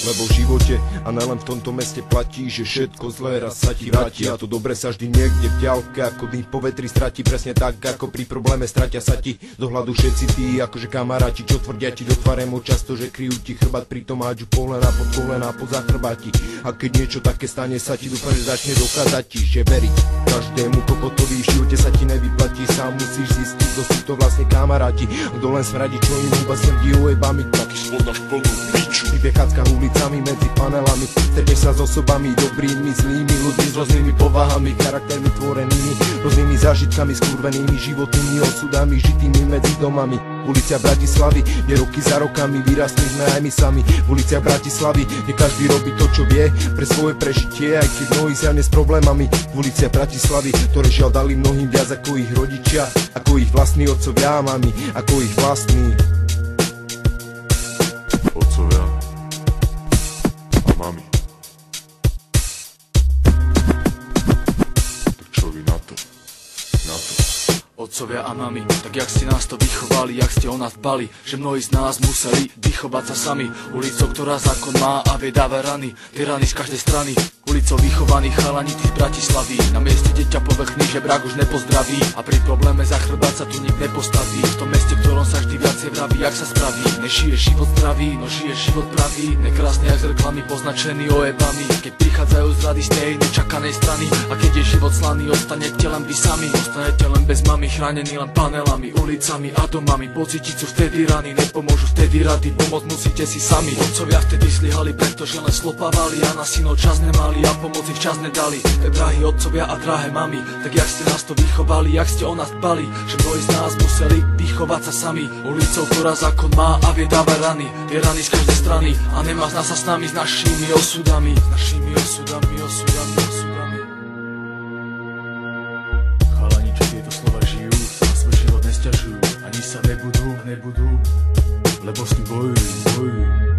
Lebo v živote a nelen v tomto meste platí, že všetko zlé raz sa ti vráti. A to dobre sa vždy niekde v ďalke ako dým po vetri stratí. Presne tak ako pri probléme stratia sa ti do hľadu všetci tí akože kamaráti, čo tvrdia ti do tváre moc často, že kryjú ti chrbát, pritom hádžu polena pod kolena poza chrbáti. A keď niečo také stane sa ti, dúfam, že začne dokázať ti, že veriť každému kokotovi v živote sa ti nevyplatí. Sám musíš zistiť, kto sú to vlastne kamaráti, kto len smradí, čo im húba smrdí ojebami. Taký svod náš plnú piču. Vybiechácka ulicami medzi panelami, stretneš sa s osobami dobrými, zlými, ľuďmi s rôznymi povahami, charaktermi tvorenými, rôznymi zážitkami, skurvenými životnými osudami, žitými medzi domami. Ulicia Bratislavy, kde roky za rokami vyrastli sme aj my sami. V uliciach Bratislavy, kde každý robí to, čo vie pre svoje prežitie, aj keď mnohí zjavne s problémami. V uliciach Bratislavy, ktoré žiaľ dali mnohým viac ako ich rodičia, ako ich vlastní otcovia a mami, ako ich vlastní otcovia a mami. Tak čo vy na to? Na to. Otcovia a mami, tak jak ste nás to vychovali, jak ste o nás dbali, že mnohí z nás museli vychovať sa sami. Ulicou, ktorá zákon má a vedáva rany, tie rany z každej strany. Ulicou vychovaných chalani tí z Bratislavy, na mieste deťa povrchný žebrák už nepozdraví. A pri probléme za chrbát sa tu nik nepostaví. V tom meste, v ktorom sa vždy viacej vraví, jak sa spraví. Nežije život zdravý, no žije život pravý. Nekrásne jak z reklamy, poznačený ojebami. Keď prichádzajú z rady z tej nečakanej strany, a keď je život slaný, ostanete len vy sami. Ostanete len bez mami, chránení len panelami, ulicami a domami. Pocítiť sú vtedy rany, nepomôžu vtedy rady, pomoc musíte si sami. Otcovia vtedy zlyhali, pretože len slopávali a na synov čas nemali a pomoci včas nedali. Drahí otcovia a drahé mami, tak jak ste nás to vychovali, jak ste o nás dbali, že mnohí z nás museli vychovať sa sami. Ulicou, ktorá zákon má a vie dáva rany, tie rany z každej strany, a nemá z nás sa s nami, s našimi osudami. S našimi osudami, osudami, osudami. Chalani, čo tieto slova žijú, sa na svoj život nesťažujú, ani sa nebudú, lebo s tým bojujú, bojujú.